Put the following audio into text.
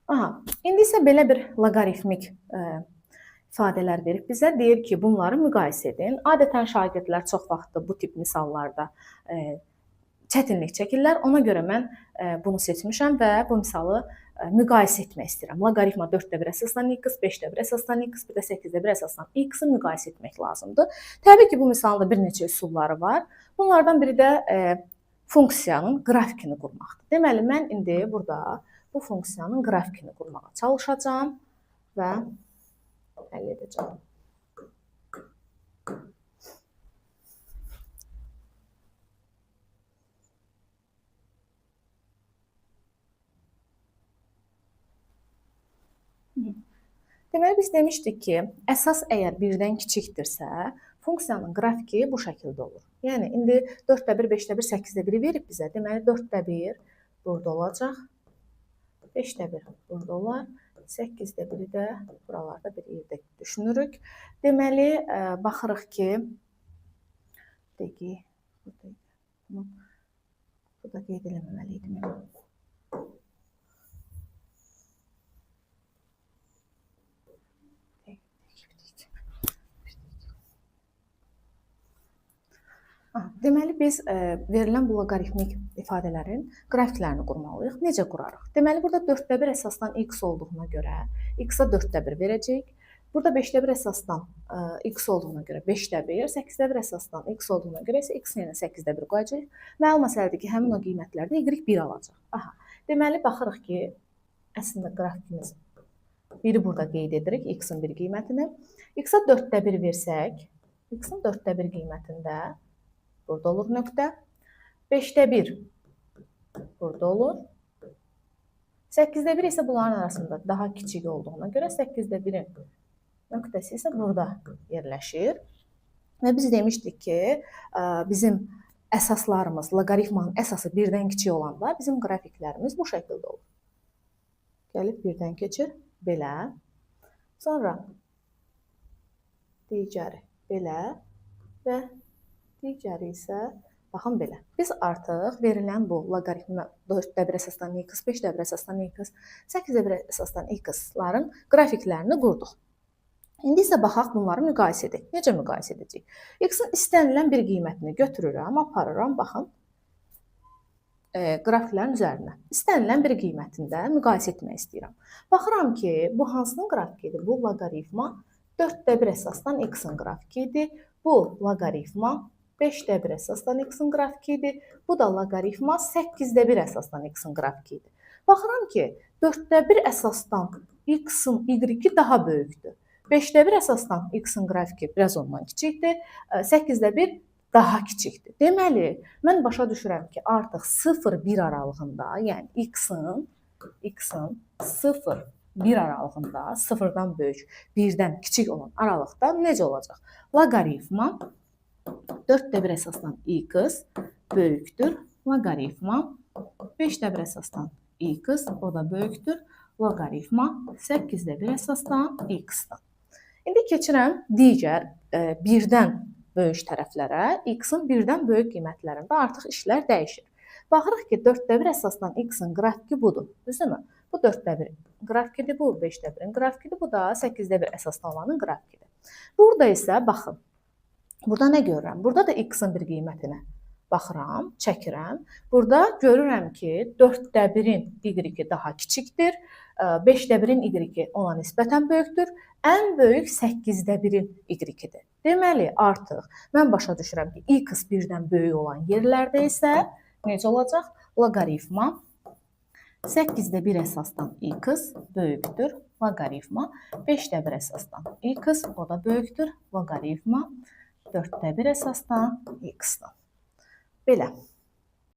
Aha, indi isə belə bir loqaritmik ifadələr verib bizə. Deyir ki, bunları müqayisə edin. Adətən şagirdlər çox vaxt bu tip misallarda çətinlik çəkirlər. Ona görə mən bunu seçmişəm və bu misalı müqayisə etmək istəyirəm. Loqaritma 4-də 1 əsaslan x, 5-də 1 əsaslan x, bir də 8-də 1 əsaslan x-i müqayisə etmək lazımdır. Təbii ki, bu misalın da bir neçə üsulları var. Bunlardan biri də funksiyanın qrafikini qurmaqdır. Deməli, mən indi burada bu funksiyanın qrafikini qurmağa çalışacağam və həll edəcəm. Deməli, biz demişdik ki, əsas əgər 1-dən kiçikdirsə, funksiyanın qrafiki bu şəkildə olur. Yəni, indi 4-də 1, 5-də 1, 8-də 1-i verib bizə. Deməli, 4-də 1 burada olacaq, 5-də 1 burada olar, 8-də 1-i də buralarda bir yerdə düşünürük. Deməli, baxırıq ki, burada qeyd eləməməliydim. Deməli, biz verilən bu loqaritmik ifadələrin qrafiklərini qurmalıyıq. Necə qurarıq? Deməli, burada 4-də 1 əsasdan x olduğuna görə x-a 4-də 1 verəcəyik. Burada 5-də 1 əsasdan x olduğuna görə 5-də 1, 8-də 1 əsasdan x olduğuna görə isə x-in yerine 8-də 1 qoyacağıq. Məlum məsələdir ki, həmin o qiymətlərdə y 1 alacaq. Aha. Deməli, baxırıq ki, əslində qrafikimiz biri burada qeyd edirik, x-in bir qiymətini. X-a 4-də 1 versək, x-in 4-də 1 qiymətində burada olur nöqtə. 5-də 1 burada olur. 8-də 1 isə bunların arasında daha kiçik olduğuna görə 8-də 1-in nöqtəsi isə burada yerləşir. Və biz demişdik ki, bizim əsaslarımız, loqaritmanın əsası 1-dən kiçik olanda bizim qrafiklərimiz bu şəkildə olur. Gəlib 1-dən keçir, belə. Sonra digəri belə və digəri isə, baxın belə. Biz artıq verilən bu loqaritmə 4-də 1 əsasdan x, 5-də 1 əsasdan x, 8-də 1 əsasdan x-ların qrafiklərini qurduq. İndi isə baxaq bunları müqayisə edək. Necə müqayisə edəcəyik? X-in istənilən bir qiymətini götürürəm, aparıram, baxın, qrafiklərin üzərinə. İstənilən bir qiymətində müqayisə etmək istəyirəm. Baxıram ki, bu hansının qrafikidir? Bu loqaritma 4-də 1 əsasdan x-in qrafikidir. Bu loqaritma 5-də 1 əsasdan x-in qrafikidir. Bu da loqaritma 8-də 1 əsasdan x-in qrafikidir. Baxıram ki, 4-də 1 əsasdan x-in y-i daha böyükdür. 5-də 1 əsasdan x-in qrafiki biraz ondan kiçikdir. 8-də 1 daha kiçikdir. Deməli, mən başa düşürəm ki, artıq 0-1 aralığında, yəni x-in 0-1 aralığında, 0-dan böyük, 1-dən kiçik olan aralıqda necə olacaq? Loqaritma 4-də 1 əsasdan x böyükdür. Loqaritma 5-də 1 əsasdan x, o da böyükdür. Loqaritma 8-də 1 əsasdan x-dır. İndi keçirəm digər 1-dən böyük tərəflərə. X-in 1-dən böyük qiymətlərində artıq işlər dəyişir. Baxırıq ki, 4-də 1 əsasdan x-in qrafiki budur. Düzdürmü? Bu 4-də 1 qrafikidir, bu 5-də 1-in qrafikidir, bu da 8-də 1 əsasdan olanın qrafikidir. Burada isə baxın, burada nə görürəm? Burada da x-in bir qiymətinə baxıram, çəkirəm. Burada görürəm ki, 4-də 1-in y-i daha kiçikdir, 5-də 1-in y-i ona nisbətən böyükdür, ən böyük 8-də 1-in y-idir. Deməli, artıq mən başa düşürəm ki, x 1-dən böyük olan yerlərdə isə necə olacaq? Loqaritma 8-də 1 əsasdan x böyükdür, loqaritma 5-də 1 əsasdan x, o da böyükdür, loqaritma 4-də 1 əsasdan x-dır. Belə.